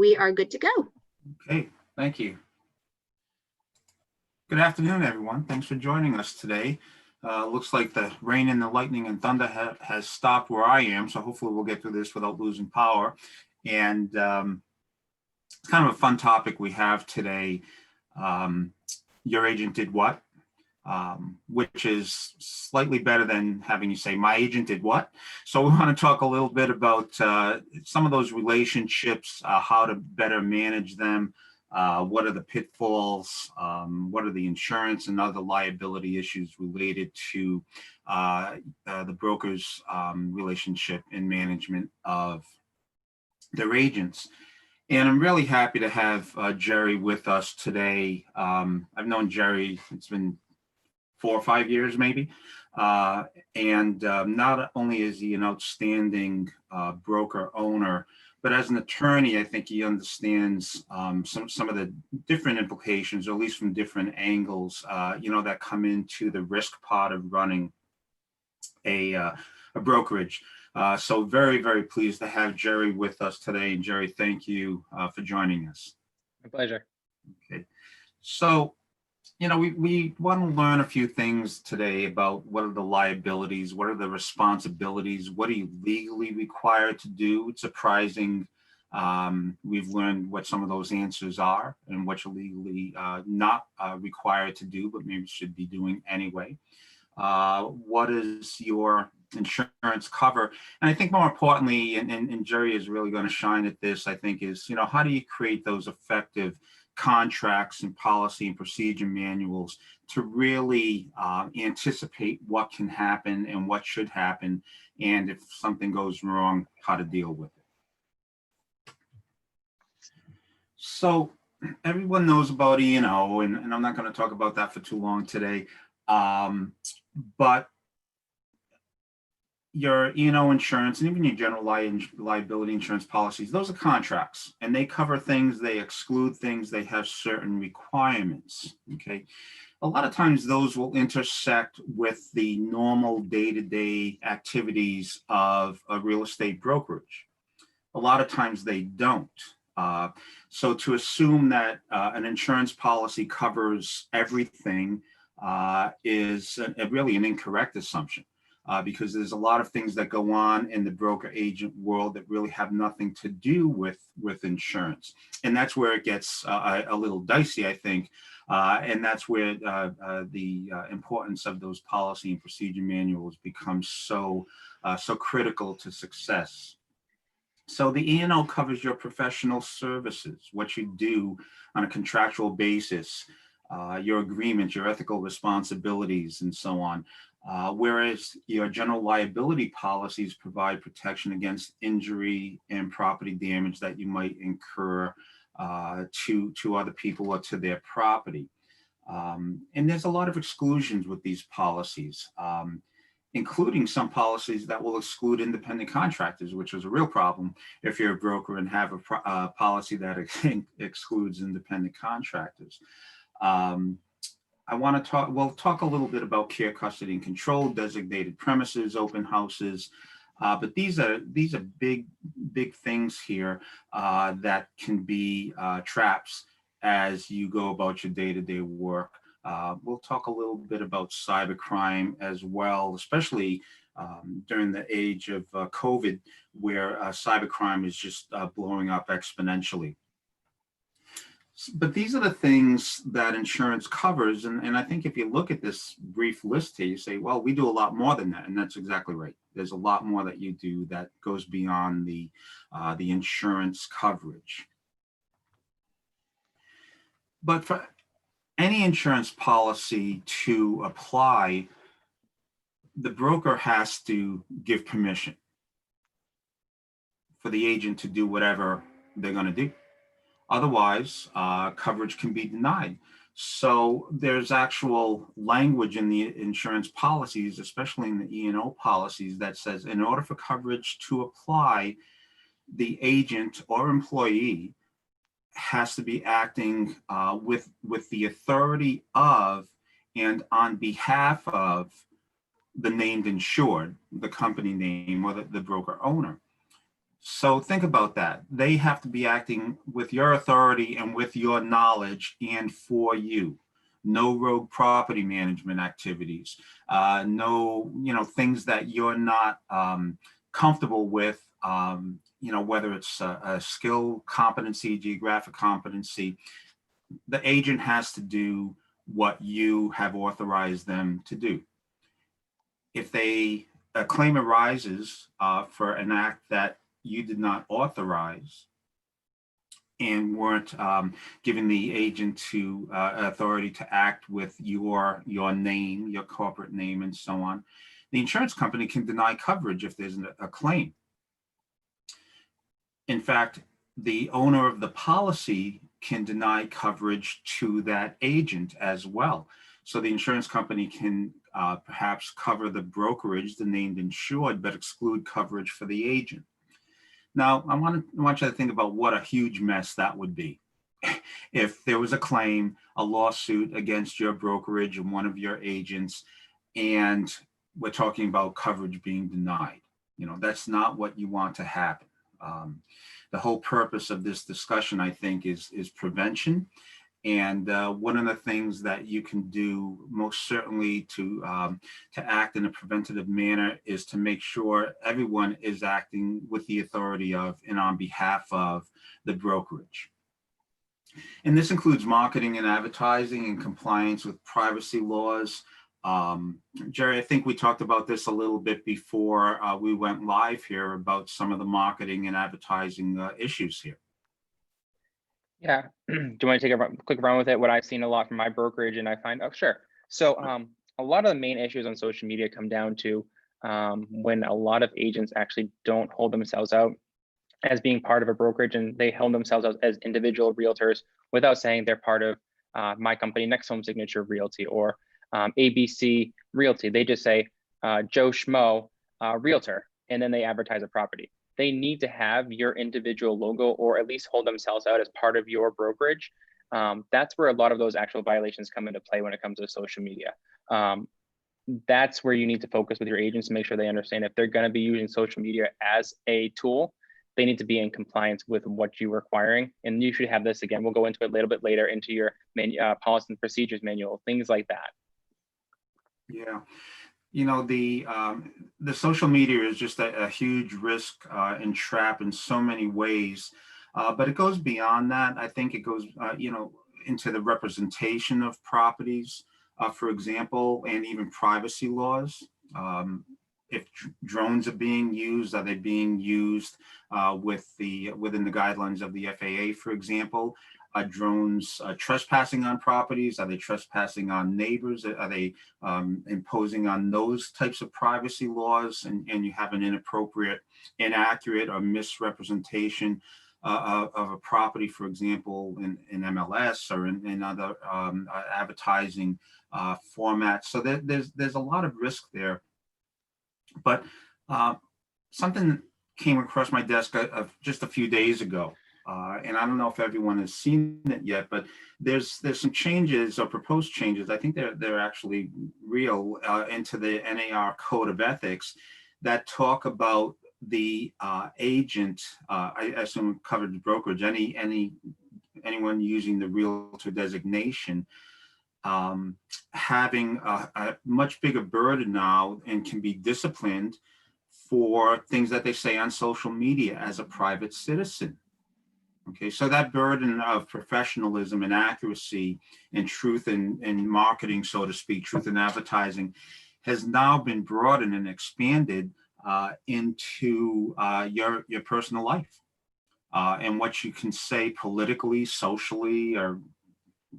we are good to go. Okay, thank you. Good afternoon, everyone. Thanks for joining us today. Looks like the rain and the lightning and thunder has stopped where I am, so hopefully we'll get through this without losing power. And it's kind of a fun topic we have today. Your agent did what? Which is slightly better than having you say, my agent did what? So we want to talk a little bit about some of those relationships, how to better manage them, what are the pitfalls, what are the insurance and other liability issues related to the broker's relationship and management of their agents. And I'm really happy to have Jerry with us today. I've known Jerry, it's been 4 or 5 years maybe. And not only is he an outstanding broker owner, but as an attorney, I think he understands some of the different implications, or at least from different angles, that come into the risk part of running a brokerage. So very, very pleased to have Jerry with us today. And Jerry, thank you for joining us. My pleasure. Okay. So, we want to learn a few things today about what are the liabilities, what are the responsibilities, what are you legally required to do? It's surprising. We've learned what some of those answers are and what you're legally not required to do, but maybe should be doing anyway. What is your insurance cover? And I think more importantly, and Jerry is really going to shine at this, I think is, how do you create those effective contracts and policy and procedure manuals to really anticipate what can happen and what should happen, and if something goes wrong, how to deal with it. So everyone knows about E&O, and I'm not going to talk about that for too long today, but your E&O insurance and even your general liability insurance policies, those are contracts, and they cover things, they exclude things, they have certain requirements, okay? A lot of times those will intersect with the normal day-to-day activities of a real estate brokerage. A lot of times they don't. So to assume that an insurance policy covers everything is really an incorrect assumption. Because there's a lot of things that go on in the broker agent world that really have nothing to do with insurance. And that's where it gets a little dicey, I think. And that's where the importance of those policy and procedure manuals becomes so critical to success. So the E&O covers your professional services, what you do on a contractual basis, your agreements, your ethical responsibilities, and so on. Whereas your general liability policies provide protection against injury and property damage that you might incur to other people or to their property. And there's a lot of exclusions with these policies, including some policies that will exclude independent contractors, which is a real problem if you're a broker and have a policy that excludes independent contractors. We'll talk a little bit about care, custody, and control, designated premises, open houses, but these are big things here that can be traps as you go about your day-to-day work. We'll talk a little bit about cybercrime as well, especially during the age of COVID, where cybercrime is just blowing up exponentially. But these are the things that insurance covers. And I think if you look at this brief list here, you say, well, we do a lot more than that. And that's exactly right. There's a lot more that you do that goes beyond the insurance coverage. But for any insurance policy to apply, the broker has to give permission for the agent to do whatever they're going to do. Otherwise, coverage can be denied. So there's actual language in the insurance policies, especially in the E&O policies, that says in order for coverage to apply, the agent or employee has to be acting with the authority of and on behalf of the named insured, the company name or the broker owner. So think about that. They have to be acting with your authority and with your knowledge and for you. No rogue property management activities. No, things that you're not comfortable with. Whether it's a skill competency, geographic competency, the agent has to do what you have authorized them to do. If a claim arises for an act that you did not authorize and weren't giving the agent to authority to act with your name, your corporate name, and so on, the insurance company can deny coverage if there's a claim. In fact, the owner of the policy can deny coverage to that agent as well. So the insurance company can perhaps cover the brokerage, the named insured, but exclude coverage for the agent. Now, I want you to think about what a huge mess that would be. If there was a claim, a lawsuit against your brokerage and one of your agents, and we're talking about coverage being denied. That's not what you want to happen. The whole purpose of this discussion, I think, is prevention. And one of the things that you can do most certainly to act in a preventative manner is to make sure everyone is acting with the authority of and on behalf of the brokerage. And this includes marketing and advertising in compliance with privacy laws. Jerry, I think we talked about this a little bit before we went live here about some of the marketing and advertising issues here. Yeah, do you want to take a quick run with it? What I've seen a lot from my brokerage, and I find, oh, sure. So a lot of the main issues on social media come down to when a lot of agents actually don't hold themselves out as being part of a brokerage, and they hold themselves out as individual realtors without saying they're part of my company, Next Home Signature Realty, or ABC Realty. They just say Joe Schmo Realtor, and then they advertise a property. They need to have your individual logo, or at least hold themselves out as part of your brokerage. That's where a lot of those actual violations come into play when it comes to social media. That's where you need to focus with your agents to make sure they understand if they're going to be using social media as a tool, they need to be in compliance with what you're requiring. And you should have this, again, we'll go into it a little bit later, into your policy and procedures manual, things like that. Yeah. The social media is just a huge risk and trap in so many ways, but it goes beyond that. I think it goes, into the representation of properties, for example, and even privacy laws. If drones are being used, are they being used within the guidelines of the FAA, for example? Are drones trespassing on properties? Are they trespassing on neighbors? Are they imposing on those types of privacy laws? And you have an inappropriate, inaccurate, or misrepresentation of a property, for example, in MLS or in other advertising formats. So there's a lot of risk there. But something came across my desk just a few days ago. And I don't know if everyone has seen it yet, but there's some changes or proposed changes. I think they're actually real into the NAR Code of Ethics that talk about the agent. I assume covered brokerage. Anyone using the realtor designation having a much bigger burden now and can be disciplined for things that they say on social media as a private citizen. Okay, so that burden of professionalism and accuracy and truth in marketing, so to speak, truth in advertising, has now been broadened and expanded into your personal life and what you can say politically, socially, or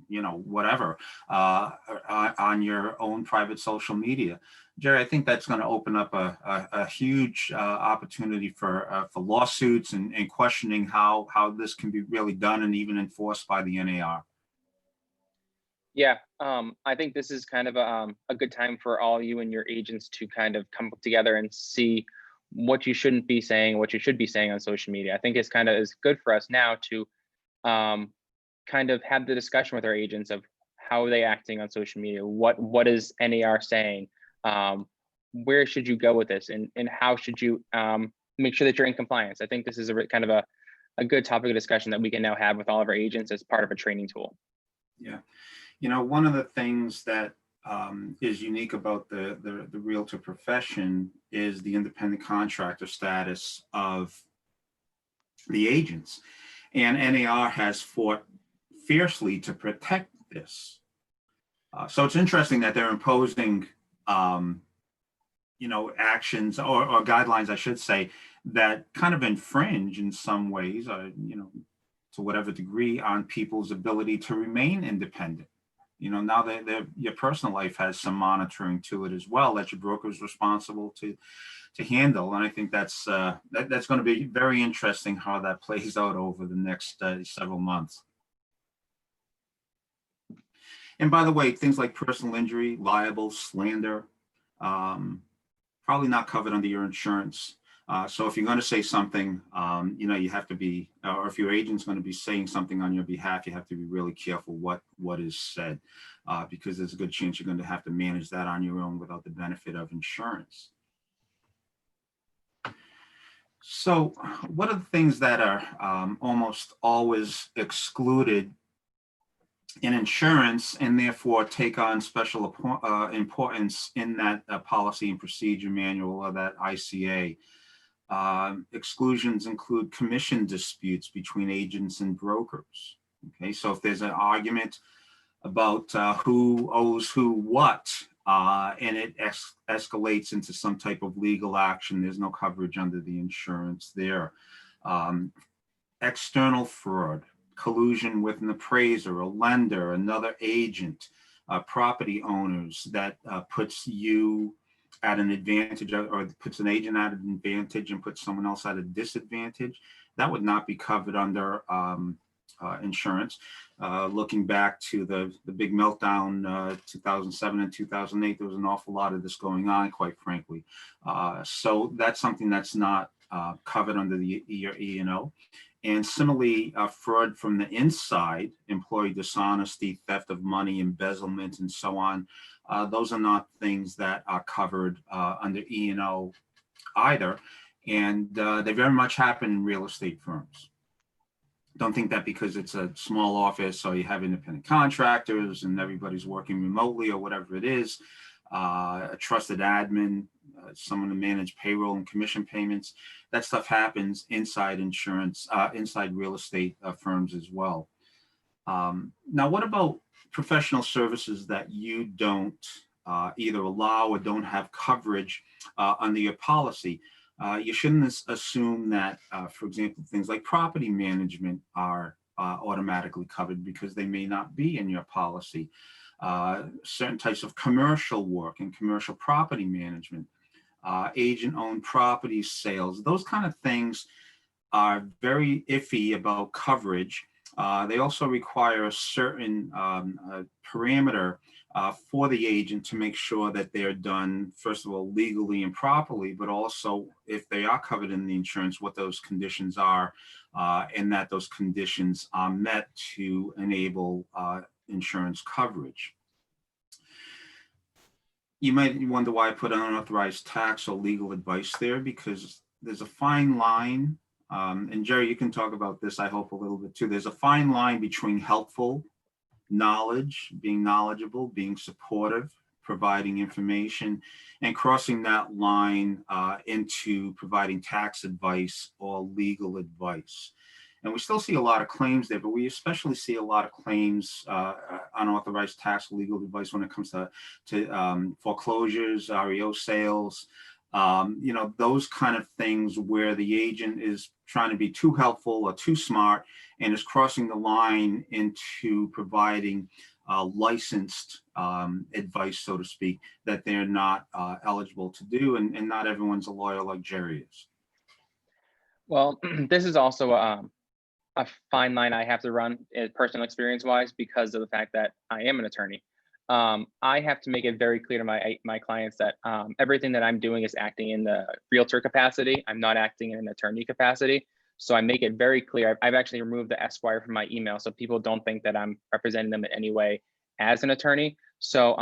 whatever on your own private social media. Jerry, I think that's going to open up a huge opportunity for lawsuits and questioning how this can be really done and even enforced by the NAR. Yeah, I think this is kind of a good time for all you and your agents to kind of come together and see what you shouldn't be saying, what you should be saying on social media. I think it's kind of is good for us now to kind of have the discussion with our agents of how are they acting on social media, what is NAR saying, where should you go with this, and how should you make sure that you're in compliance. I think this is kind of a good topic of discussion that we can now have with all of our agents as part of a training tool. Yeah. You know, one of the things that is unique about the realtor profession is the independent contractor status of the agents. And NAR has fought fiercely to protect this. So it's interesting that they're imposing, you know, actions or guidelines, I should say, that kind of infringe in some ways, you know, to whatever degree, on people's ability to remain independent. You know, now that your personal life has some monitoring to it as well, that your broker is responsible to handle. And I think that's that's going to be very interesting how that plays out over the next several months. And by the way, things like personal injury, libel, slander, probably not covered under your insurance. So if you're going to say something, you know, you have to be, or if your agent's going to be saying something on your behalf, you have to be really careful what is said, because there's a good chance you're going to have to manage that on your own without the benefit of insurance. So what are the things that are almost always excluded in insurance and therefore take on special importance in that policy and procedure manual or that ICA? Exclusions include commission disputes between agents and brokers. Okay, so if there's an argument about who owes who what, and it escalates into some type of legal action, there's no coverage under the insurance there. External fraud, collusion with an appraiser, a lender, another agent, property owners that puts you at an advantage or puts an agent at an advantage and puts someone else at a disadvantage, that would not be covered under insurance. Looking back to the big meltdown, 2007 and 2008, there was an awful lot of this going on, quite frankly. So that's something that's not covered under the E&O. And similarly, fraud from the inside, employee dishonesty, theft of money, embezzlement, and so on. Those are not things that are covered under E&O either. And they very much happen in real estate firms. Don't think that because it's a small office or you have independent contractors and everybody's working remotely or whatever it is, a trusted admin, someone to manage payroll and commission payments, that stuff happens inside insurance, inside real estate firms as well. Now, what about professional services that you don't either allow or don't have coverage under your policy? You shouldn't assume that, for example, things like property management are automatically covered because they may not be in your policy. Certain types of commercial work and commercial property management, agent-owned property sales, those kind of things are very iffy about coverage. They also require a certain parameter for the agent to make sure that they're done, first of all, legally and properly, but also if they are covered in the insurance, what those conditions are, and that those conditions are met to enable insurance coverage. You might wonder why I put unauthorized tax or legal advice there, because there's a fine line. And Jerry, you can talk about this, I hope, a little bit too. There's a fine line between helpful knowledge, being knowledgeable, being supportive, providing information, and crossing that line into providing tax advice or legal advice. And we still see a lot of claims there, but we especially see a lot of claims, unauthorized tax legal advice when it comes to foreclosures, REO sales, you know, those kind of things where the agent is trying to be too helpful or too smart and is crossing the line into providing licensed advice, so to speak, that they're not eligible to do. And not everyone's a lawyer like Jerry is. Well, this is also a fine line I have to run, personal experience wise, because of the fact that I am an attorney. I have to make it very clear to my clients that everything that I'm doing is acting in the realtor capacity. I'm not acting in an attorney capacity. So I make it very clear. I've actually removed the Esquire from my email, so people don't think that I'm representing them in any way as an attorney. So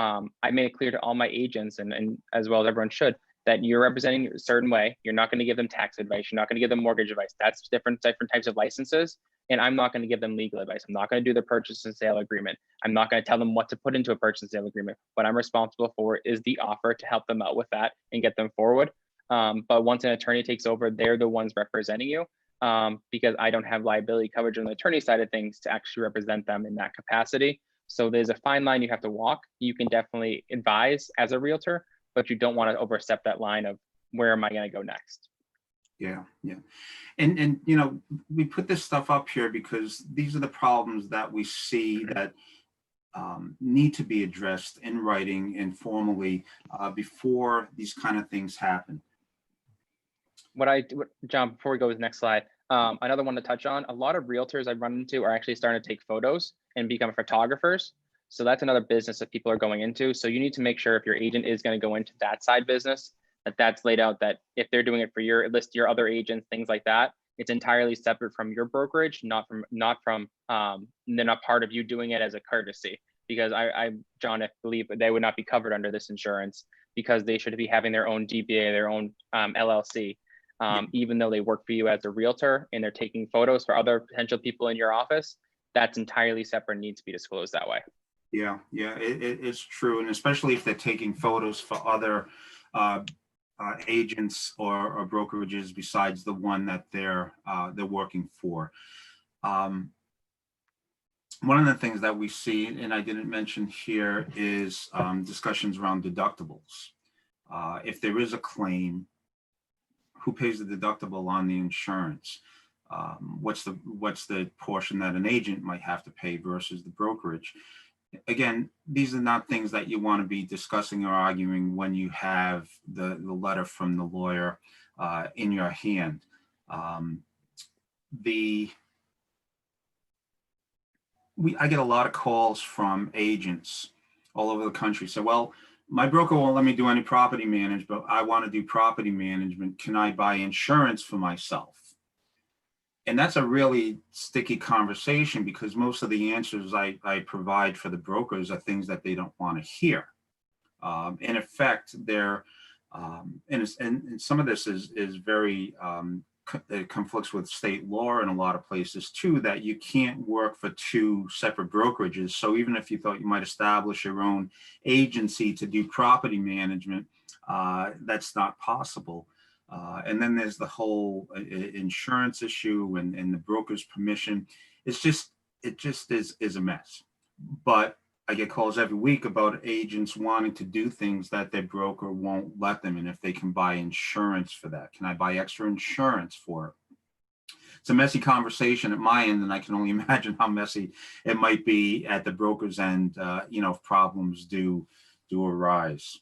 I made it clear to all my agents, and as well as everyone should, that you're representing a certain way. You're not going to give them tax advice. You're not going to give them mortgage advice. That's different types of licenses. And I'm not going to give them legal advice. I'm not going to do the purchase and sale agreement. I'm not going to tell them what to put into a purchase and sale agreement. What I'm responsible for is the offer to help them out with that and get them forward. But once an attorney takes over, they're the ones representing you, because I don't have liability coverage on the attorney side of things to actually represent them in that capacity. So there's a fine line you have to walk. You can definitely advise as a realtor, but you don't want to overstep that line of where am I going to go next? Yeah, yeah. And you know, we put this stuff up here because these are the problems that we see that need to be addressed in writing and formally before these kind of things happen. John, before we go to the next slide, another one to touch on, a lot of realtors I've run into are actually starting to take photos and become photographers. So that's another business that people are going into. So you need to make sure if your agent is going to go into that side business, that's laid out, that if they're doing it for your list, your other agents, things like that, it's entirely separate from your brokerage, they're not part of you doing it as a courtesy. Because John, I believe they would not be covered under this insurance because they should be having their own DBA, their own LLC. Even though they work for you as a realtor and they're taking photos for other potential people in your office, that's entirely separate and needs to be disclosed that way. Yeah, yeah, it's true. And especially if they're taking photos for other agents or brokerages besides the one that they're working for. One of the things that we see, and I didn't mention here, is discussions around deductibles. If there is a claim, who pays the deductible on the insurance? What's the portion that an agent might have to pay versus the brokerage? Again, these are not things that you want to be discussing or arguing when you have the letter from the lawyer in your hand. I get a lot of calls from agents all over the country. So, well, my broker won't let me do any property management, but I want to do property management. Can I buy insurance for myself? And that's a really sticky conversation because most of the answers I provide for the brokers are things that they don't want to hear. In effect, they're, and some of this is very, it conflicts with state law in a lot of places too, that you can't work for two separate brokerages. So even if you thought you might establish your own agency to do property management, that's not possible. And then there's the whole insurance issue and the broker's permission. It just is a mess. But I get calls every week about agents wanting to do things that their broker won't let them, and if they can buy insurance for that. Can I buy extra insurance for it? It's a messy conversation at my end, and I can only imagine how messy it might be at the broker's end, you know, if problems do arise.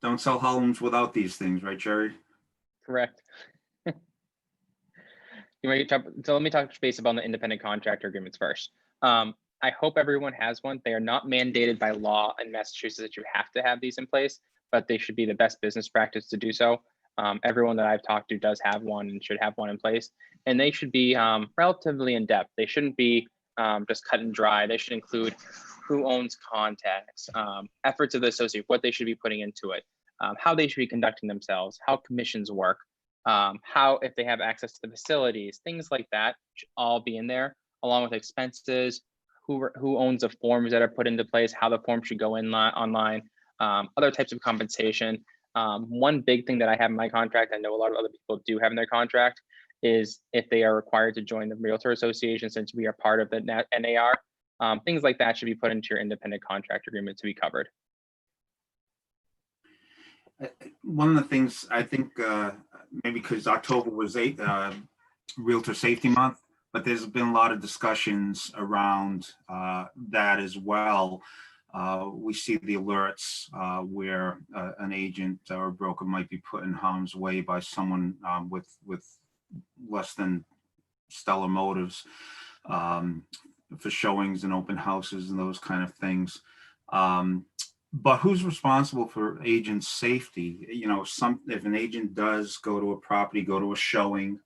Don't sell homes without these things, right, Jerry? Correct. So let me touch base about the independent contractor agreements first. I hope everyone has one. They are not mandated by law in Massachusetts that you have to have these in place, but they should be the best business practice to do so. Everyone that I've talked to does have one and should have one in place, and they should be relatively in depth. They shouldn't be just cut and dry. They should include who owns contacts, efforts of the associate, what they should be putting into it, how they should be conducting themselves, how commissions work, how, if they have access to the facilities, things like that should all be in there, along with expenses, who owns the forms that are put into place, how the form should go in online, other types of compensation. One big thing that I have in my contract, I know a lot of other people do have in their contract, is if they are required to join the Realtor Association, since we are part of the NAR, things like that should be put into your independent contract agreement to be covered. One of the things I think, maybe because October was Realtor Safety Month, but there's been a lot of discussions around that as well. We see the alerts where an agent or a broker might be put in harm's way by someone with less than stellar motives for showings and open houses and those kind of things. But who's responsible for agent safety? You know, if an agent does go to a property, go to a showing,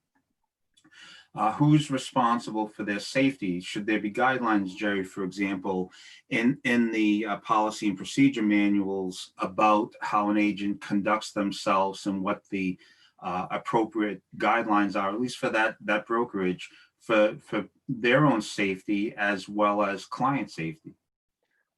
Who's responsible for their safety? Should there be guidelines, Jerry, for example, in the policy and procedure manuals about how an agent conducts themselves and what the appropriate guidelines are, at least for that brokerage, for their own safety as well as client safety?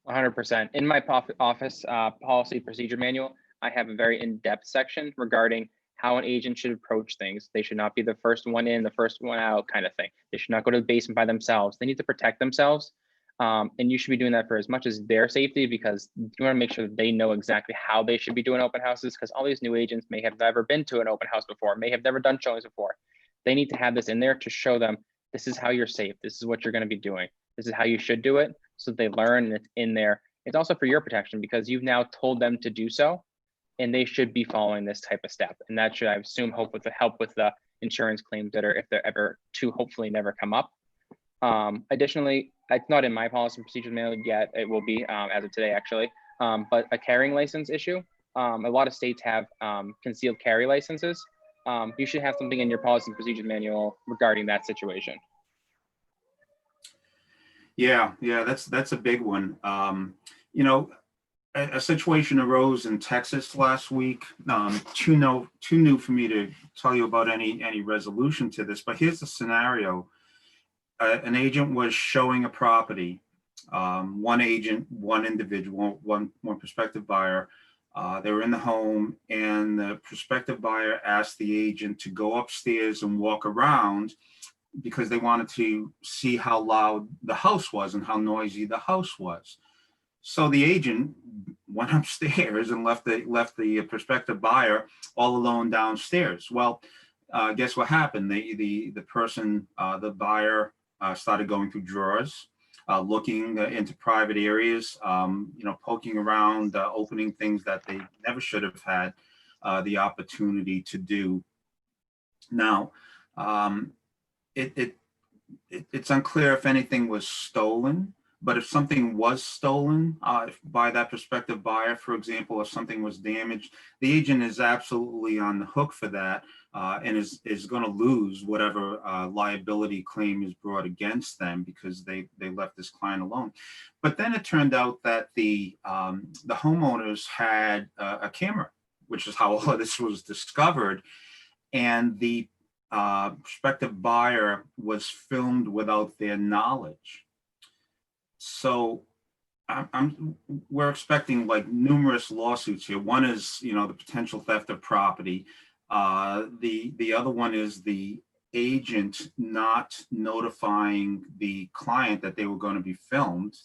100%. In my office policy procedure manual, I have a very in-depth section regarding how an agent should approach things. They should not be the first one in, the first one out kind of thing. They should not go to the basement by themselves. They need to protect themselves. And you should be doing that for as much as their safety, because you want to make sure that they know exactly how they should be doing open houses, because all these new agents may have never been to an open house before, may have never done showings before. They need to have this in there to show them this is how you're safe. This is what you're going to be doing. This is how you should do it, so that they learn, and it's in there. It's also for your protection because you've now told them to do so, and they should be following this type of step. And that should, I assume, help with the insurance claims that are, if they're ever to hopefully never come up. Additionally, it's not in my policy and procedures manual yet. It will be as of today, actually. But a carrying license issue. A lot of states have concealed carry licenses. You should have something in your policy and procedures manual regarding that situation. Yeah, that's a big one. You know, a situation arose in Texas last week. Too new for me to tell you about any resolution to this, but here's the scenario. An agent was showing a property. One agent, one individual, one prospective buyer. They were in the home, and the prospective buyer asked the agent to go upstairs and walk around because they wanted to see how loud the house was and how noisy the house was. So the agent went upstairs and left the prospective buyer all alone downstairs. Well, guess what happened? The person, the buyer, started going through drawers, looking into private areas, poking around, opening things that they never should have had the opportunity to do. Now, it's unclear if anything was stolen, but if something was stolen by that prospective buyer, for example, if something was damaged, the agent is absolutely on the hook for that, and is going to lose whatever liability claim is brought against them because they left this client alone. But then it turned out that the homeowners had a camera, which is how all of this was discovered, and the prospective buyer was filmed without their knowledge. So we're expecting like numerous lawsuits here. One is, the potential theft of property. The other one is the agent not notifying the client that they were going to be filmed.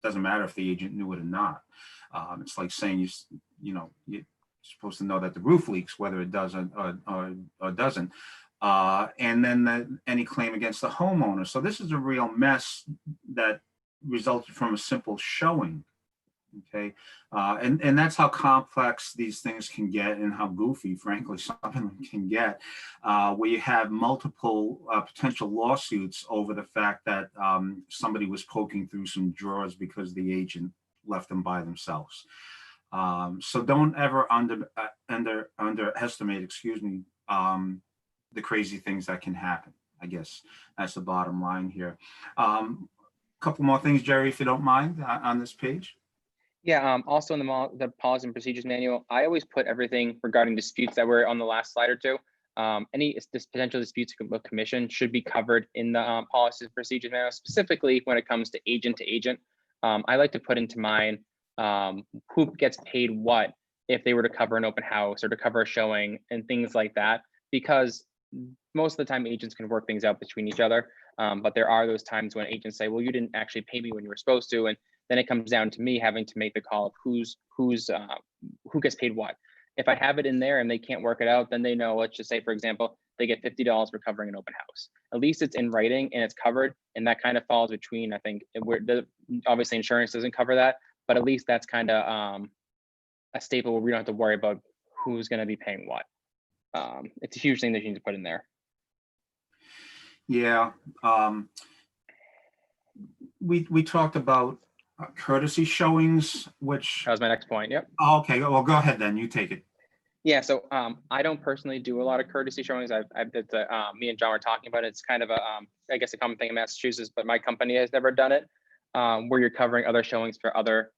Doesn't matter if the agent knew it or not. It's like saying you're supposed to know that the roof leaks, whether it doesn't or doesn't. And then any claim against the homeowner. So this is a real mess that resulted from a simple showing. Okay. And that's how complex these things can get, and how goofy, frankly, some of them can get, where you have multiple potential lawsuits over the fact that somebody was poking through some drawers because the agent left them by themselves. So don't ever underestimate, the crazy things that can happen. I guess that's the bottom line here. Couple more things, Jerry, if you don't mind, on this page. Yeah, also in the policy and procedures manual, I always put everything regarding disputes that were on the last slide or two. Any potential disputes with commission should be covered in the policy and procedures manual, specifically when it comes to agent. I like to put into mine who gets paid what if they were to cover an open house or to cover a showing and things like that, because most of the time agents can work things out between each other. But there are those times when agents say, well, you didn't actually pay me when you were supposed to. And then it comes down to me having to make the call of who gets paid what. If I have it in there and they can't work it out, then they know, let's just say, for example, they get $50 for covering an open house. At least it's in writing and it's covered. And that kind of falls between, I think, obviously insurance doesn't cover that, but at least that's kind of a staple where we don't have to worry about who's going to be paying what. It's a huge thing that you need to put in there. Yeah. We talked about courtesy showings, which That was my next point. Yep. Oh, okay. Well, go ahead then. You take it. Yeah, so I don't personally do a lot of courtesy showings. Me and John were talking about it. It's kind of a, I guess, a common thing in Massachusetts, but my company has never done it, where you're covering other showings for other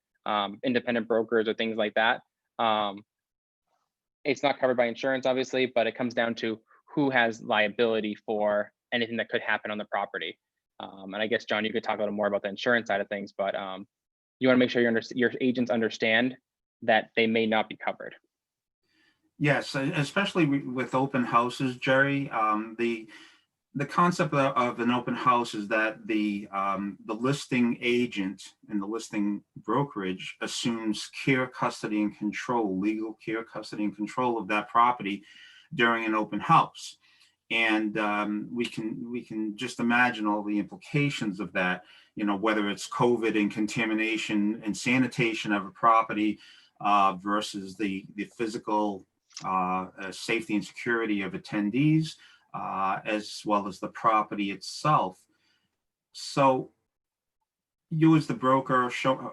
independent brokers or things like that. Um, it's not covered by insurance, obviously, but it comes down to who has liability for anything that could happen on the property. And I guess, John, you could talk a little more about the insurance side of things, but you want to make sure your agents understand that they may not be covered. Yes, especially with open houses, Jerry. The concept of an open house is that the listing agent and the listing brokerage assumes care, custody, and control, legal care, custody, and control of that property during an open house. And we can just imagine all the implications of that. You know, whether it's COVID and contamination and sanitation of a property versus the physical safety and security of attendees, as well as the property itself. So you as the broker,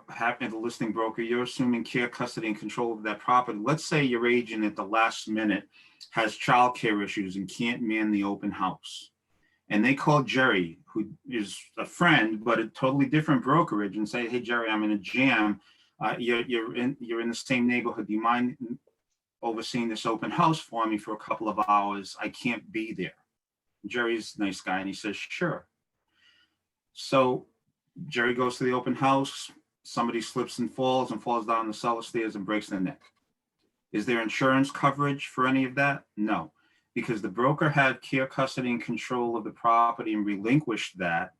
having the listing broker, you're assuming care, custody, and control of that property. Let's say your agent at the last minute has childcare issues and can't man the open house. And they call Jerry, who is a friend, but a totally different brokerage, and say, "Hey, Jerry, I'm in a jam. You're in the same neighborhood. Do you mind overseeing this open house for me for a couple of hours? I can't be there." Jerry's a nice guy, and he says, "Sure." So Jerry goes to the open house. Somebody slips and falls down the cellar stairs and breaks their neck. Is there insurance coverage for any of that? No, because the broker had care, custody, and control of the property and relinquished that.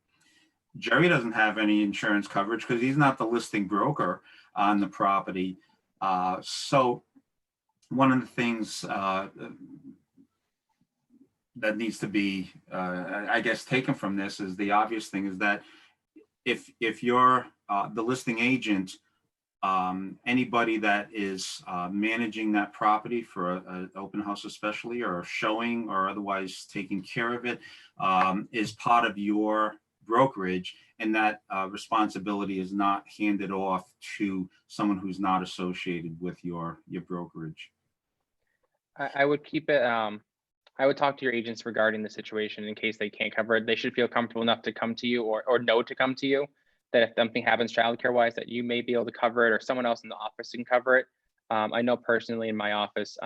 Jerry doesn't have any insurance coverage because he's not the listing broker on the property. So one of the things that needs to be, I guess, taken from this is the obvious thing is that if you're the listing agent, anybody that is managing that property for an open house especially, or showing or otherwise taking care of it, is part of your brokerage, and that responsibility is not handed off to someone who's not associated with your brokerage. I would keep it. I would talk to your agents regarding the situation in case they can't cover it. They should feel comfortable enough to come to you or know to come to you, that if something happens childcare wise, that you may be able to cover it or someone else in the office can cover it. I know personally in my office,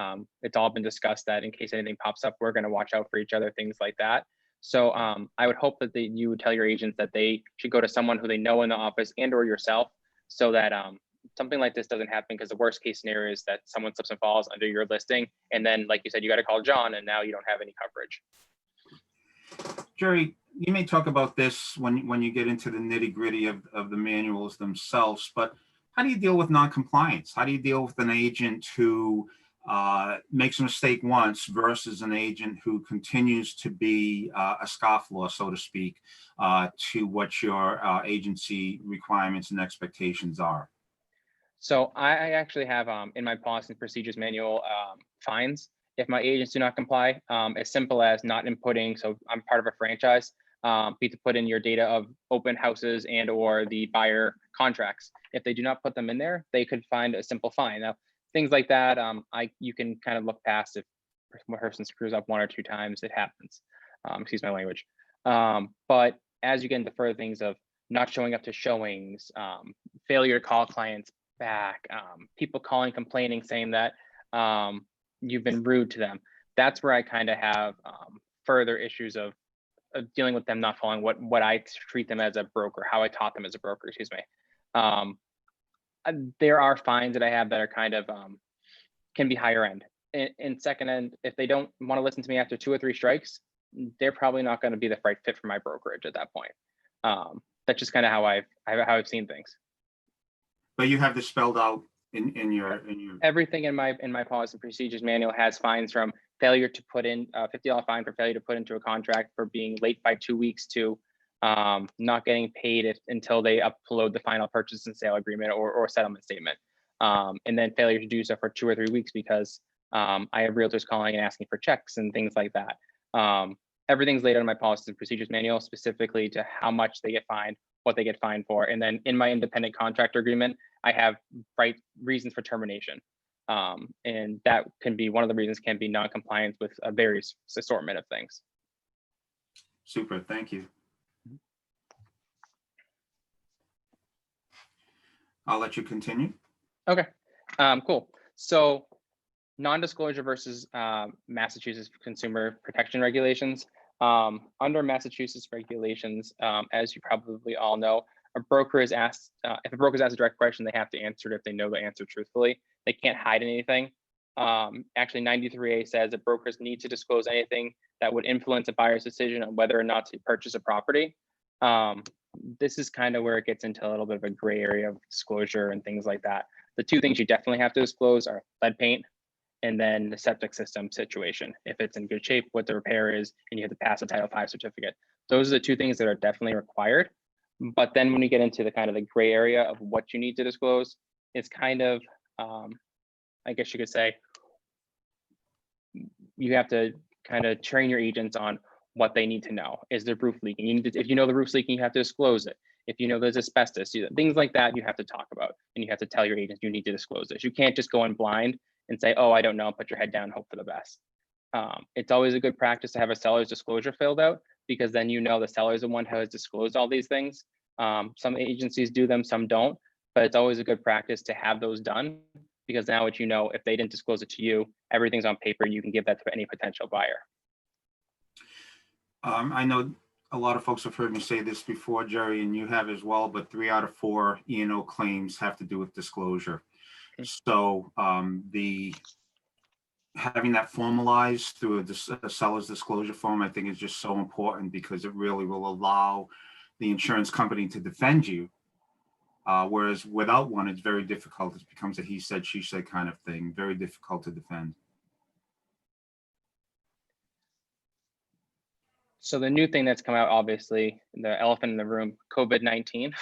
it's all been discussed that in case anything pops up, we're going to watch out for each other, things like that. So I would hope that you would tell your agents that they should go to someone who they know in the office and or yourself, so that something like this doesn't happen, because the worst case scenario is that someone slips and falls under your listing. And then, like you said, you got to call John and now you don't have any coverage. Jerry, you may talk about this when you get into the nitty gritty of the manuals themselves, but how do you deal with non-compliance? How do you deal with an agent who makes a mistake once versus an agent who continues to be a scofflaw, so to speak, to what your agency requirements and expectations are? So I actually have in my policy and procedures manual fines if my agents do not comply. As simple as not inputting. So I'm part of a franchise. Be to put in your data of open houses and or the buyer contracts. If they do not put them in there, they could find a simple fine. Now, things like that, you can kind of look past. If one person screws up one or two times, it happens. Excuse my language. But as you get into further things of not showing up to showings, failure to call clients back, people calling, complaining, saying that you've been rude to them. That's where I kind of have further issues of dealing with them not following what I treat them as a broker, how I taught them as a broker, excuse me. There are fines that I have that are kind of can be higher end. In second end, if they don't want to listen to me after 2 or 3 strikes, they're probably not going to be the right fit for my brokerage at that point. That's just kind of how I've seen things. But you have this spelled out in your everything in my policy and procedures manual has fines from failure to put in a $50 fine for failure to put into a contract for being late by 2 weeks to not getting paid until they upload the final purchase and sale agreement or settlement statement. And then failure to do so for 2 or 3 weeks because I have realtors calling and asking for checks and things like that. Everything's laid out in my policies and procedures manual, specifically to how much they get fined, what they get fined for. And then in my independent contractor agreement, I have reasons for termination. And that can be one of the reasons can be non-compliance with a various assortment of things. Super, thank you. I'll let you continue. Okay, cool. So non-disclosure versus Massachusetts consumer protection regulations. Under Massachusetts regulations, as you probably all know, a broker is asked, if a broker is asked a direct question, they have to answer it if they know the answer truthfully. They can't hide anything. Actually, 93A says that brokers need to disclose anything that would influence a buyer's decision on whether or not to purchase a property. This is kind of where it gets into a little bit of a gray area of disclosure and things like that. The two things you definitely have to disclose are lead paint and then the septic system situation. If it's in good shape, what the repair is, and you have to pass a Title V certificate. Those are the two things that are definitely required. But then when you get into the kind of the gray area of what you need to disclose, it's kind of, I guess you could say, you have to kind of train your agents on what they need to know. Is there roof leaking? You need to, if you know the roof's leaking, you have to disclose it. If you know there's asbestos, things like that, you have to talk about, and you have to tell your agents you need to disclose this. You can't just go in blind and say, oh, I don't know, put your head down, hope for the best. It's always a good practice to have a seller's disclosure filled out, because then you know the seller is the one who has disclosed all these things. Some agencies do them, some don't, but it's always a good practice to have those done, because now what you know, if they didn't disclose it to you, everything's on paper, you can give that to any potential buyer. I know a lot of folks have heard me say this before, Jerry, and you have as well, but 3 out of 4 E&O claims have to do with disclosure. So having that formalized through a seller's disclosure form, I think is just so important, because it really will allow the insurance company to defend you. Whereas without one, it's very difficult. It becomes a he said, she said kind of thing, very difficult to defend. So the new thing that's come out, obviously, the elephant in the room, COVID-19.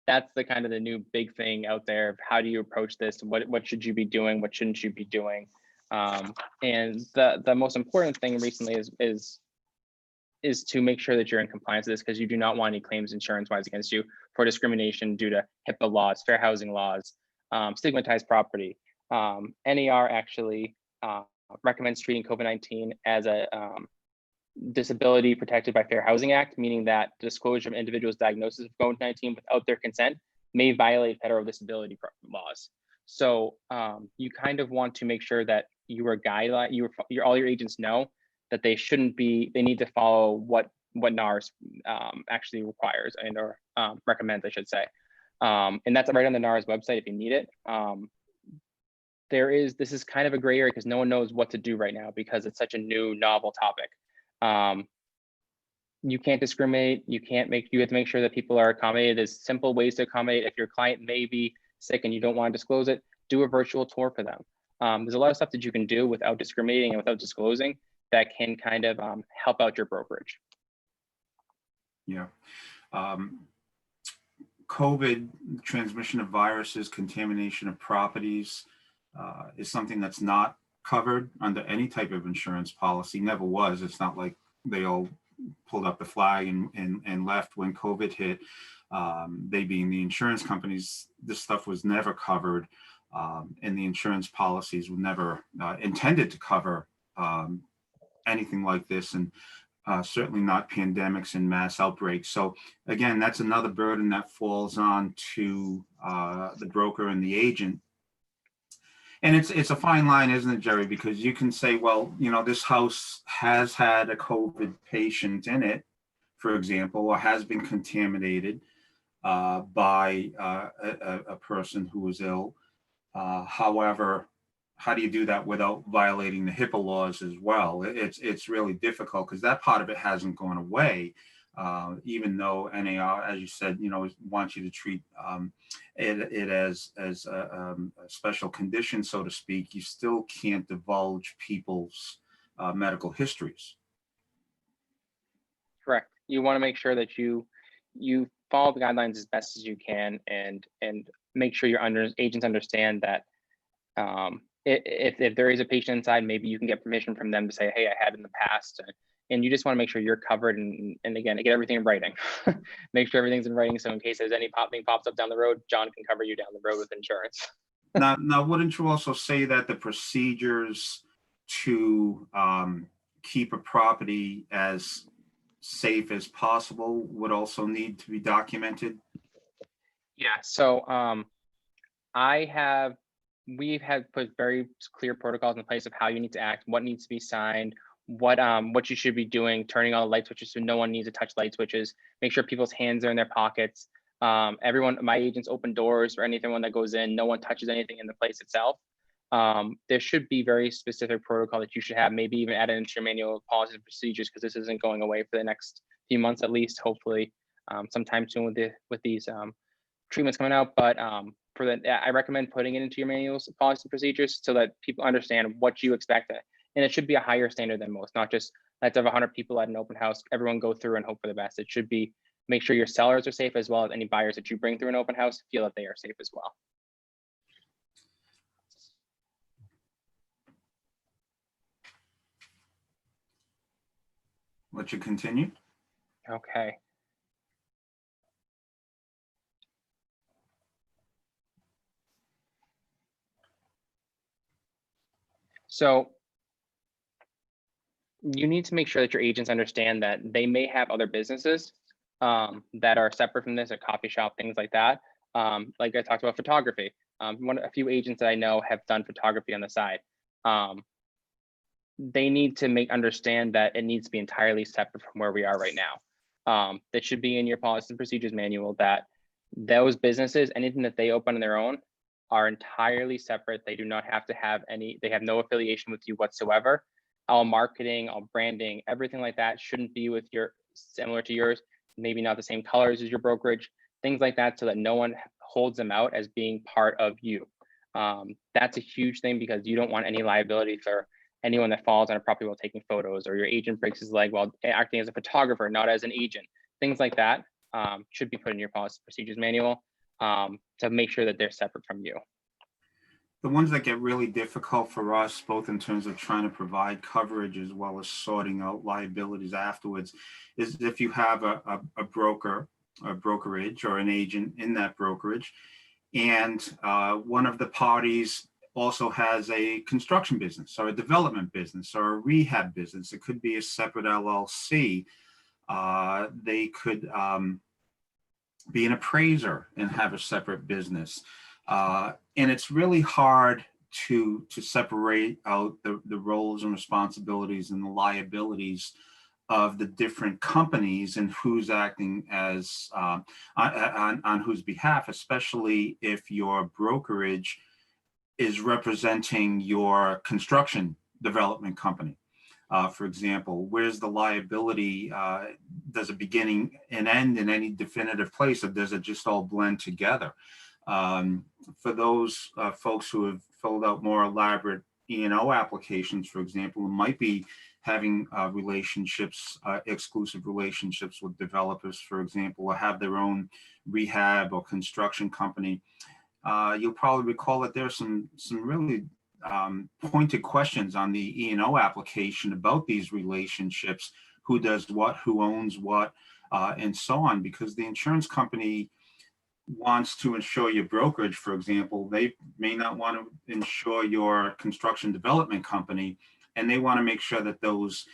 That's the kind of the new big thing out there. How do you approach this? What should you be doing? What shouldn't you be doing? And the most important thing recently is to make sure that you're in compliance with this, because you do not want any claims insurance-wise against you for discrimination due to HIPAA laws, fair housing laws, stigmatized property. NAR actually recommends treating COVID-19 as a disability protected by Fair Housing Act, meaning that disclosure of individuals' diagnosis of COVID-19 without their consent may violate federal disability laws. So you kind of want to make sure that your guideline, all your agents know that they need to follow what NARS actually requires or recommends, I should say. And that's right on the NARS website if you need it. This is kind of a gray area because no one knows what to do right now because it's such a new novel topic. You can't discriminate. You have to make sure that people are accommodated. There's simple ways to accommodate. If your client may be sick and you don't want to disclose it, do a virtual tour for them. There's a lot of stuff that you can do without discriminating and without disclosing that can kind of help out your brokerage. Yeah. COVID, transmission of viruses, contamination of properties is something that's not covered under any type of insurance policy. Never was. It's not like they all pulled up the flag and left when COVID hit. They being the insurance companies, this stuff was never covered, and the insurance policies were never intended to cover anything like this, and certainly not pandemics and mass outbreaks. So again, that's another burden that falls on to the broker and the agent. And it's a fine line, isn't it, Jerry? Because you can say, well, this house has had a COVID patient in it, for example, or has been contaminated by a person who was ill. However, how do you do that without violating the HIPAA laws as well? It's really difficult because that part of it hasn't gone away. Even though NAR, as you said, wants you to treat it as a special condition, so to speak, you still can't divulge people's medical histories. Correct. You want to make sure that you follow the guidelines as best as you can, and make sure your agents understand that if there is a patient inside, maybe you can get permission from them to say, hey, I had in the past. And you just want to make sure you're covered, and again, get everything in writing. Make sure everything's in writing, so in case there's anything pops up down the road, John can cover you down the road with insurance. Now, wouldn't you also say that the procedures to keep a property as safe as possible would also need to be documented? Yeah. So I have, we've had put very clear protocols in place of how you need to act, what needs to be signed, what you should be doing, turning on the light switches so no one needs to touch light switches, make sure people's hands are in their pockets. Everyone, my agents open doors for anyone that goes in, no one touches anything in the place itself. There should be very specific protocol that you should have, maybe even add it into your manual of policies and procedures, because this isn't going away for the next few months at least, hopefully, sometime soon with these treatments coming out. But for the, I recommend putting it into your manuals, policies and procedures, so that people understand what you expect. And it should be a higher standard than most, not just let's have 100 people at an open house, everyone go through and hope for the best. It should be make sure your sellers are safe, as well as any buyers that you bring through an open house feel that they are safe as well. Let you continue. Okay. So you need to make sure that your agents understand that they may have other businesses that are separate from this, a coffee shop, things like that. Like I talked about photography. A few agents that I know have done photography on the side. They need to understand that it needs to be entirely separate from where we are right now. That should be in your policies and procedures manual, that those businesses, anything that they open on their own, are entirely separate. They do not have to have any, they have no affiliation with you whatsoever. All marketing, all branding, everything like that shouldn't be with your, similar to yours, maybe not the same colors as your brokerage, things like that, so that no one holds them out as being part of you. That's a huge thing, because you don't want any liability for anyone that falls on a property while taking photos, or your agent breaks his leg while acting as a photographer, not as an agent. Things like that should be put in your policy procedures manual to make sure that they're separate from you. The ones that get really difficult for us, both in terms of trying to provide coverage as well as sorting out liabilities afterwards, is if you have a broker, a brokerage, or an agent in that brokerage, and one of the parties also has a construction business or a development business or a rehab business. It could be a separate LLC. They could be an appraiser and have a separate business. And it's really hard to separate out the roles and responsibilities and the liabilities of the different companies and who's acting as on whose behalf, especially if your brokerage is representing your construction development company. For example, where's the liability? Does it beginning and end in any definitive place, or does it just all blend together? For those folks who have filled out more elaborate E&O applications, for example, who might be having relationships, exclusive relationships with developers, for example, or have their own rehab or construction company, you'll probably recall that there's some really pointed questions on the E&O application about these relationships, who does what, who owns what, and so on, because the insurance company wants to insure your brokerage, for example. They may not want to insure your construction development company, and they want to make sure that those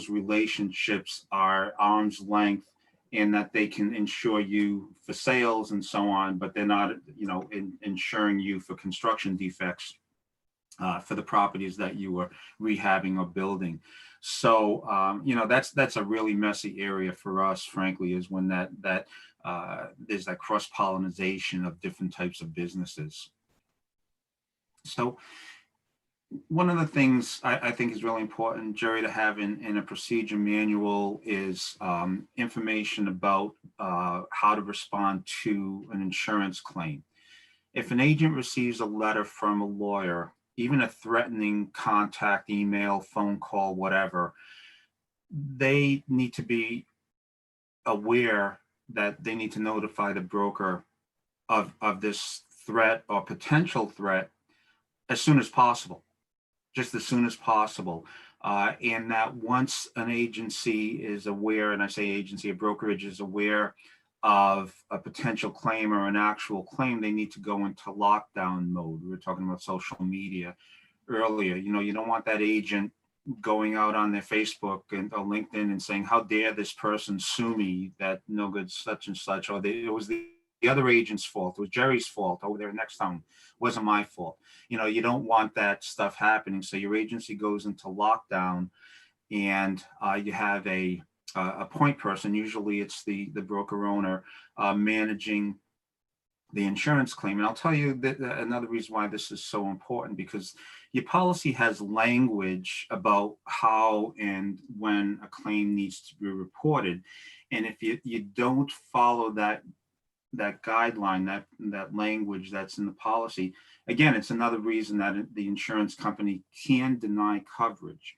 relationships are arm's length, and that they can insure you for sales and so on, but they're not, insuring you for construction defects for the properties that you were rehabbing or building. So, that's a really messy area for us, frankly, is when there's that cross-pollination of different types of businesses. So one of the things I think is really important, Jerry, to have in a procedure manual is information about how to respond to an insurance claim. If an agent receives a letter from a lawyer, even a threatening contact, email, phone call, whatever, they need to be aware that they need to notify the broker of this threat or potential threat as soon as possible, just as soon as possible. And that once an agency is aware, and I say agency, a brokerage is aware of a potential claim or an actual claim, they need to go into lockdown mode. We were talking about social media earlier. You know, you don't want that agent going out on their Facebook and or LinkedIn and saying, how dare this person sue me, that no good such and such, or it was the other agent's fault, it was Jerry's fault over there next town, wasn't my fault. You know, you don't want that stuff happening. So your agency goes into lockdown, and you have a point person, usually it's the broker owner, managing the insurance claim. And I'll tell you that another reason why this is so important, because your policy has language about how and when a claim needs to be reported. And if you don't follow that guideline, that language that's in the policy, again, it's another reason that the insurance company can deny coverage.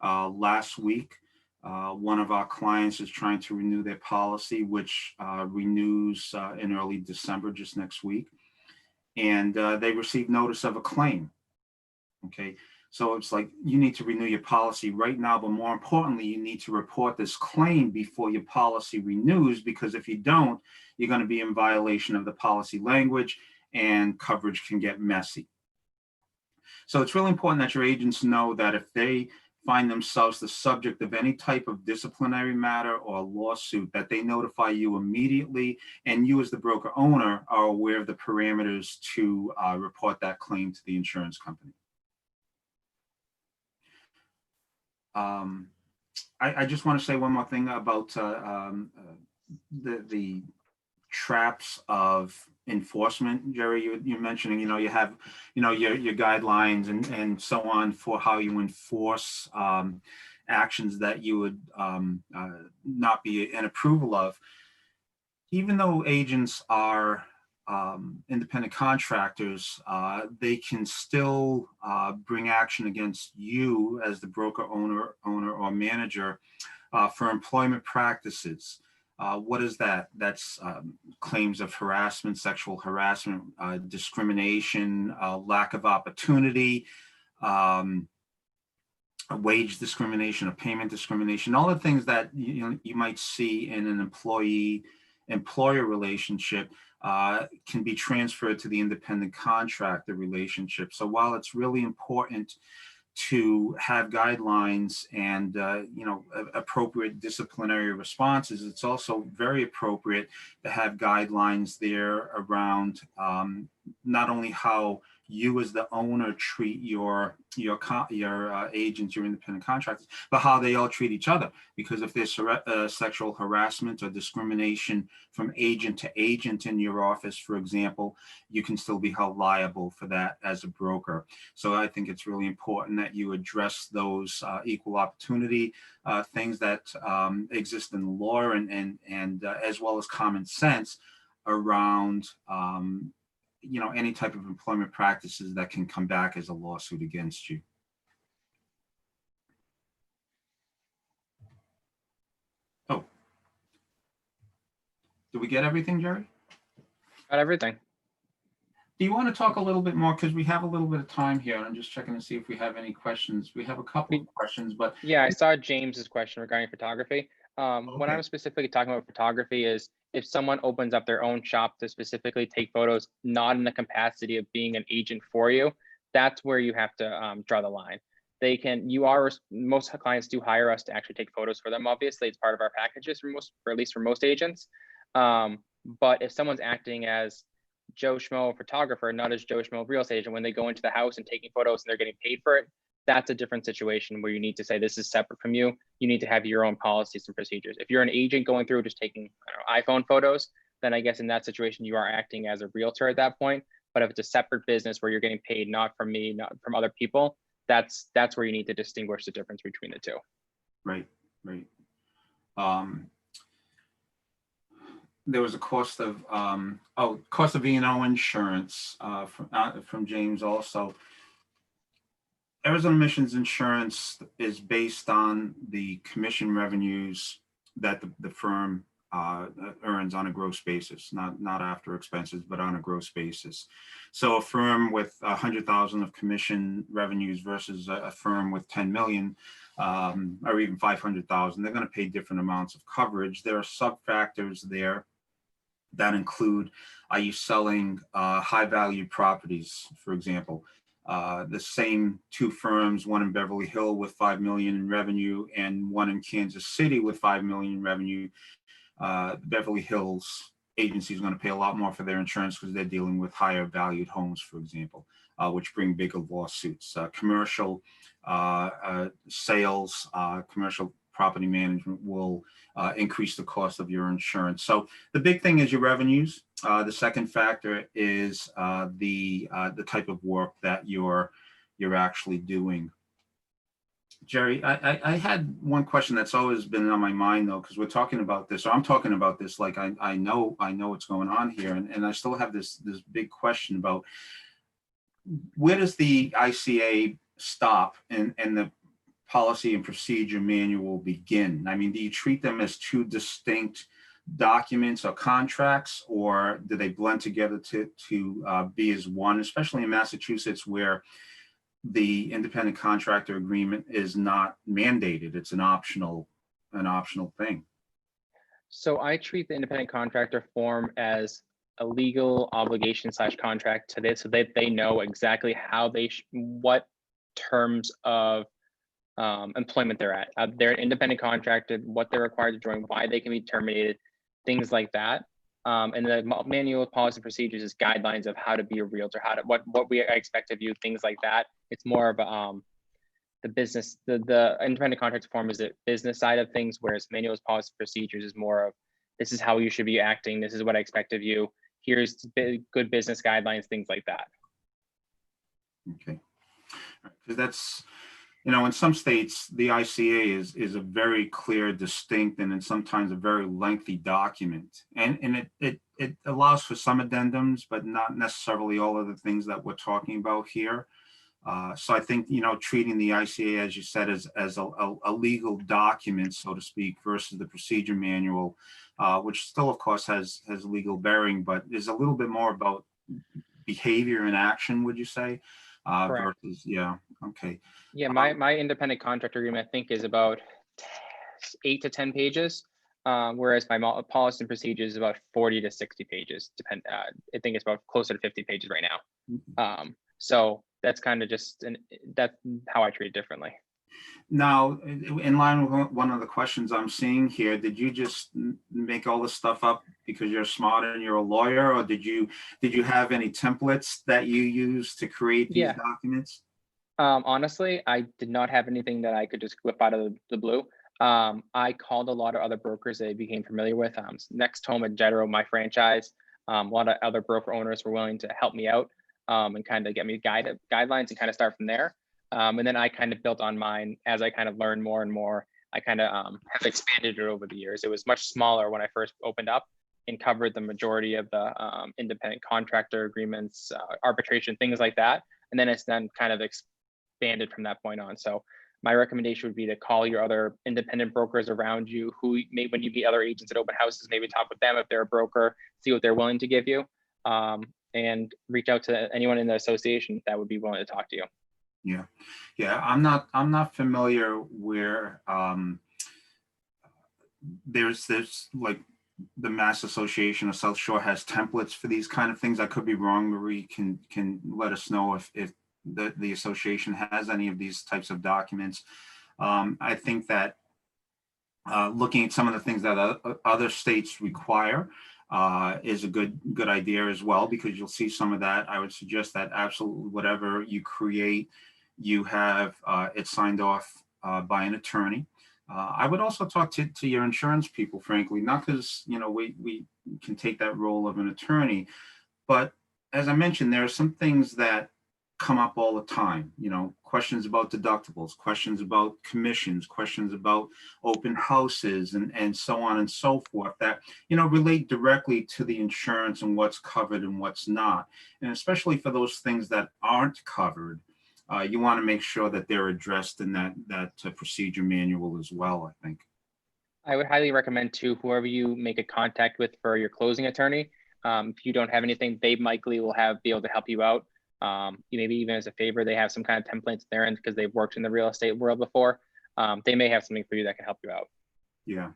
Last week, one of our clients is trying to renew their policy, which renews in early December, just next week. And they received notice of a claim. Okay, so it's like, you need to renew your policy right now, but more importantly, you need to report this claim before your policy renews, because if you don't, you're going to be in violation of the policy language and coverage can get messy. So it's really important that your agents know that if they find themselves the subject of any type of disciplinary matter or lawsuit, that they notify you immediately, and you as the broker owner are aware of the parameters to report that claim to the insurance company. I just want to say one more thing about the traps of enforcement. Jerry, you're mentioning, you know, you have, you know, your guidelines and so on for how you enforce actions that you would not be in approval of. Even though agents are independent contractors, they can still bring action against you as the broker owner or manager for employment practices. What is that? That's claims of harassment, sexual harassment, discrimination, lack of opportunity, wage discrimination, or payment discrimination, all the things that you might see in an employee-employer relationship can be transferred to the independent contractor relationship. So while it's really important to have guidelines and appropriate disciplinary responses, it's also very appropriate to have guidelines there around not only how you as the owner treat your agents, your independent contractors, but how they all treat each other. Because if there's sexual harassment or discrimination from agent to agent in your office, for example, you can still be held liable for that as a broker. So I think it's really important that you address those equal opportunity things that exist in the law and as well as common sense around any type of employment practices that can come back as a lawsuit against you. Oh, did we get everything, Jerry? Got everything. Do you want to talk a little bit more, because we have a little bit of time here, and I'm just checking to see if we have any questions. We have a couple of questions, but yeah, I saw James's question regarding photography. What I'm specifically talking about photography is if someone opens up their own shop to specifically take photos, not in the capacity of being an agent for you, that's where you have to draw the line. They can, most clients do hire us to actually take photos for them. Obviously, it's part of our packages at least for most agents. But if someone's acting as Joe Schmo photographer, not as Joe Schmo real estate agent, when they go into the house and taking photos and they're getting paid for it, that's a different situation where you need to say this is separate from you. You need to have your own policies and procedures. If you're an agent going through just taking iPhone photos, then I guess in that situation you are acting as a realtor at that point. But if it's a separate business where you're getting paid not from me, not from other people, that's where you need to distinguish the difference between the two. Right. There was a cost of E&O insurance from James also. Arizona Emissions Insurance is based on the commission revenues that the firm earns on a gross basis, not after expenses, but on a gross basis. So a firm with 100,000 of commission revenues versus a firm with 10 million or even 500,000, they're going to pay different amounts of coverage. There are sub factors there that include, are you selling high value properties, for example? The same two firms, one in Beverly Hills with 5 million in revenue and one in Kansas City with 5 million in revenue. Beverly Hills agency is going to pay a lot more for their insurance because they're dealing with higher valued homes, for example, which bring bigger lawsuits. Commercial sales, commercial property management will increase the cost of your insurance. So the big thing is your revenues. The second factor is the type of work that you're actually doing. Jerry, I had one question that's always been on my mind though, because we're talking about this, or I'm talking about this, like I know what's going on here, and I still have this big question about where does the ICA stop and the policy and procedure manual begin? I mean, do you treat them as two distinct documents or contracts, or do they blend together to be as one, especially in Massachusetts where the independent contractor agreement is not mandated, it's an optional thing? So I treat the independent contractor form as a legal obligation / contract to this, so that they know exactly how what terms of employment they're at. They're an independent contractor, what they're required to join, why they can be terminated, things like that. And the manual policy procedures is guidelines of how to be a realtor, what I expect of you, things like that. It's more of the business, the independent contractor form is the business side of things, whereas manual policy procedures is more of, this is how you should be acting, this is what I expect of you, here's good business guidelines, things like that. Okay, because that's, in some states, the ICA is a very clear, distinct, and sometimes a very lengthy document. And it allows for some addendums, but not necessarily all of the things that we're talking about here. So I think, treating the ICA, as you said, as a legal document, so to speak, versus the procedure manual, which still, of course, has legal bearing, but is a little bit more about behavior and action, would you say? Versus, yeah, okay. Yeah, my independent contractor agreement, I think, is about 8 to 10 pages, whereas my policy and procedures is about 40 to 60 pages. I think it's about closer to 50 pages right now. So that's kind of just, that's how I treat it differently. Now, in line with one of the questions I'm seeing here, did you just make all this stuff up because you're smart and you're a lawyer, or did you have any templates that you use to create these documents? Honestly, I did not have anything that I could just whip out of the blue. I called a lot of other brokers that I became familiar with. Next Home and Jetro, my franchise. A lot of other broker owners were willing to help me out and kind of get me guidelines and kind of start from there. And then I kind of built on mine as I kind of learned more and more. I kind of have expanded it over the years. It was much smaller when I first opened up and covered the majority of the independent contractor agreements, arbitration, things like that. And then it's then kind of expanded from that point on. So my recommendation would be to call your other independent brokers around you who may, when you meet other agents at open houses, maybe talk with them if they're a broker, see what they're willing to give you, and reach out to anyone in the association that would be willing to talk to you. Yeah. I'm not familiar where there's like the Mass Association of South Shore has templates for these kind of things. I could be wrong. Marie can let us know if the association has any of these types of documents. I think that looking at some of the things that other states require is a good idea as well, because you'll see some of that. I would suggest that absolutely whatever you create, you have it signed off by an attorney. I would also talk to your insurance people, frankly, not because we can take that role of an attorney, but as I mentioned, there are some things that come up all the time, questions about deductibles, questions about commissions, questions about open houses, and so on and so forth that, relate directly to the insurance and what's covered and what's not. And especially for those things that aren't covered, you want to make sure that they're addressed in that procedure manual as well, I think. I would highly recommend to whoever you make a contact with for your closing attorney. If you don't have anything, they likely will be able to help you out. Maybe even as a favor, they have some kind of templates there, and because they've worked in the real estate world before, they may have something for you that can help you out. Yeah.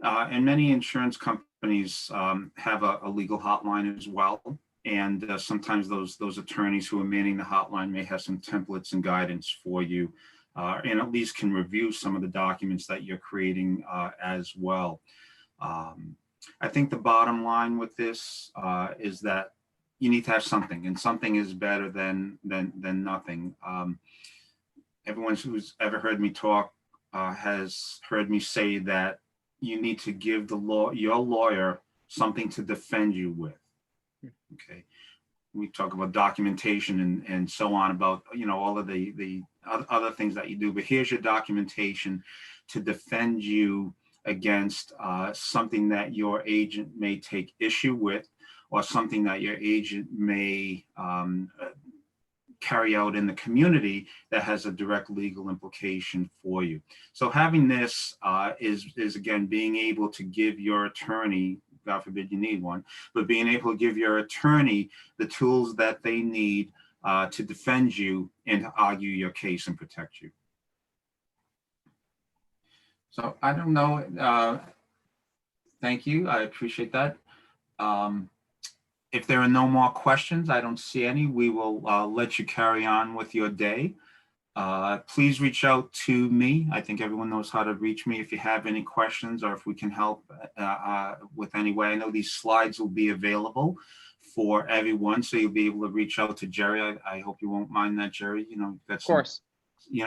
And many insurance companies have a legal hotline as well. And sometimes those attorneys who are manning the hotline may have some templates and guidance for you, and at least can review some of the documents that you're creating as well. I think the bottom line with this is that you need to have something, and something is better than nothing. Everyone who's ever heard me talk has heard me say that you need to give your lawyer something to defend you with. Okay, we talk about documentation and so on, about all of the other things that you do, but here's your documentation to defend you against something that your agent may take issue with, or something that your agent may carry out in the community that has a direct legal implication for you. So having this is again being able to give your attorney, God forbid you need one, but being able to give your attorney the tools that they need to defend you and to argue your case and protect you. So I don't know. Thank you. I appreciate that. If there are no more questions, I don't see any, we will let you carry on with your day. Please reach out to me. I think everyone knows how to reach me if you have any questions, or if we can help with any way. I know these slides will be available for everyone, so you'll be able to reach out to Jerry. I hope you won't mind that, Jerry. That's Of course.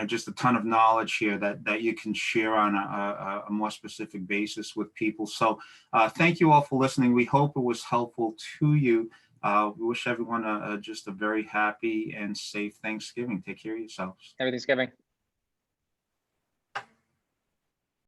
just a ton of knowledge here that you can share on a more specific basis with people. So thank you all for listening. We hope it was helpful to you. We wish everyone just a very happy and safe Thanksgiving. Take care of yourselves. Happy Thanksgiving.